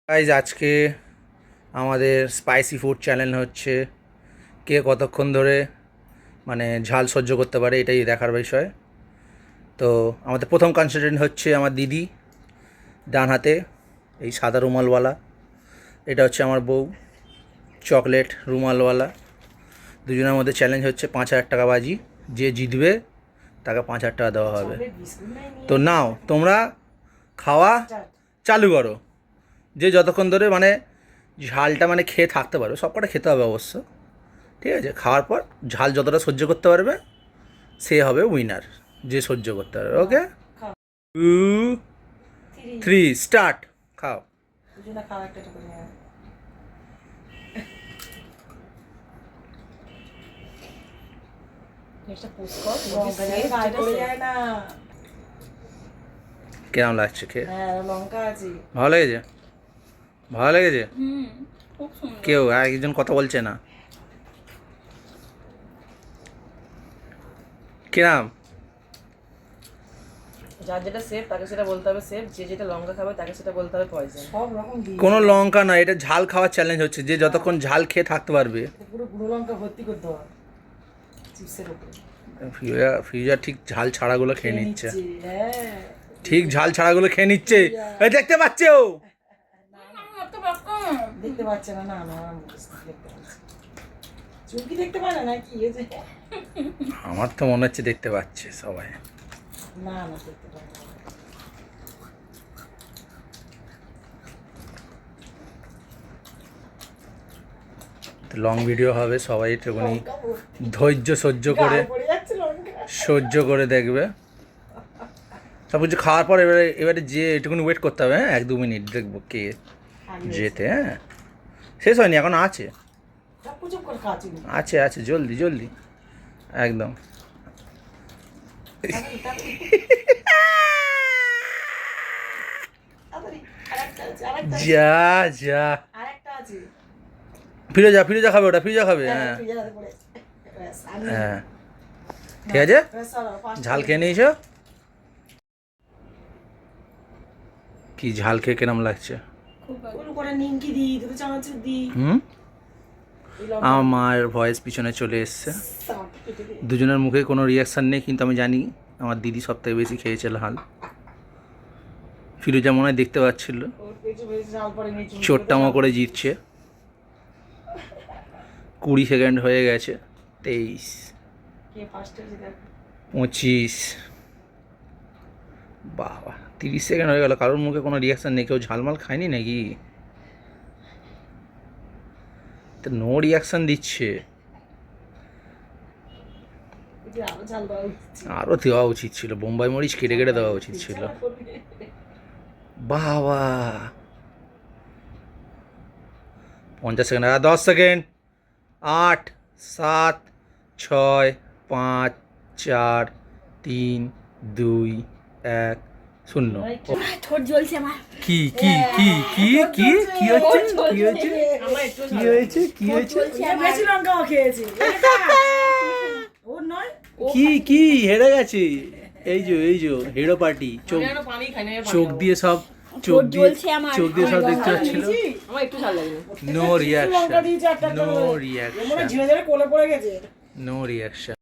Guys আজকে আমাদের spicy food channel হচ্ছে কে কতক্ষণ ধরে ঝাল সহ্য করতে পারে, এটাই দেখার বিষয়। তো আমাদের প্রথম কনসিডেন্ট হচ্ছে আমার দিদি, ডান হাতে এই সাদা রুমালওয়ালা। এটা হচ্ছে আমার বউ, চকলেট রুমালওয়ালা। দুজনের মধ্যে চ্যালেঞ্জ হচ্ছে 5,000 টাকা বাজি। যে জিতবে তাকে 5,000 টাকা দেওয়া হবে। তো নাও তোমরা খাওয়া চালু করো। যে যতক্ষণ ধরে ঝালটা খেয়ে থাকতে পারবে, সবকটা খেতে হবে অবশ্য, ঠিক আছে? খাওয়ার পর ঝাল যতটা সহ্য করতে পারবে সে হবে উইনার, যে সহ্য করতে পারবে। ওকে, 2, 3 স্টার্ট। খাও। কেমন লাগছে খেয়ে? ভালো লেগেছে? ভালো লেগেছে? কেউ একজন কথা বলছে না। কিরাম? যার যেটা সেফ তাকে সেটা বলতে হবে সেফ, যে যেটা লঙ্কা খাবে তাকে সেটা বলতে হবে পয়জন। সব রকম কোনো লঙ্কা না, এটা ঝাল খাওয়ার চ্যালেঞ্জ হচ্ছে, যে যতক্ষণ ঝাল খেয়ে থাকতে পারবে। পুরো গুঁড়ো লঙ্কা ভর্তি করতে হবে চিপসের উপরে। ফিউজার ঠিক ঝাল ছাড়াগুলো খেয়ে নিচ্ছে। হ্যাঁ, ঠিক ঝাল ছাড়াগুলো খেয়ে নিচ্ছে। এই দেখতে পাচ্ছে ও? দেখতে পাচ্ছে না? না না, দেখতে পাচ্ছে। চুমকি দেখতে পায় না কি হয়েছে? আমার তো মনে হচ্ছে দেখতে পাচ্ছে সবাই। না না, দেখতে পায় না। লং ভিডিও হবে, সবাই একটুখানি ধৈর্য সহ্য করে দেখবে। সব কিছু খাওয়ার পর এবারে যে একটুখানি ওয়েট করতে হবে। হ্যাঁ, 1-2 মিনিট দেখবো কে যেতে। হ্যাঁ, শেষ হয়নি, এখন আছে আছে আছে, জলদি জলদি একদম। যা যা, ফিরোজা খাবে, ওটা ফিরোজা খাবে। হ্যাঁ হ্যাঁ, ঠিক আছে। ঝাল খেয়ে নিয়েছো? কি ঝাল খেয়ে কেরম লাগছে? আমার ভয়েস পিছনে চলে এসছে। দুজনের মুখে কোনো রিয়াকশান নেই, কিন্তু আমি জানি আমার দিদি সবথেকে বেশি খেয়েছে ঝাল। ফিরোজা মনে হয় দেখতে পাচ্ছিল, চোট্টামো করে জিতছে। 20 সেকেন্ড হয়ে গেছে। 23, 25, বাবা 30 সেকেন্ড হয়ে গেল। কারোর মুখে কোনো রিয়াকশান নেই, কেউ ঝালমাল খায়নি নাকি? তো নো রিয়াকশান দিচ্ছে। আরও দেওয়া উচিত ছিল, বোম্বাই মরিচ কেটে কেটে দেওয়া উচিত ছিল। বাবা 50 সেকেন্ড, 10 সেকেন্ড। 8, 7, 6, 5, 4, 3, 2, 1, 0। ঠোঁট জ্বলছে আমার। কি কি কি কি কি কি হচ্ছে? কি হয়েছে? কি হয়েছে? কি হয়েছে? বেশি লঙ্কা খেয়েছে। কি কি হেরে গেছে? এই যে হেরো পার্টি। চোখ দিয়ে সব চোখ দিয়ে সব দেখতে পাচ্ছিল। No reaction, no reaction, no reaction.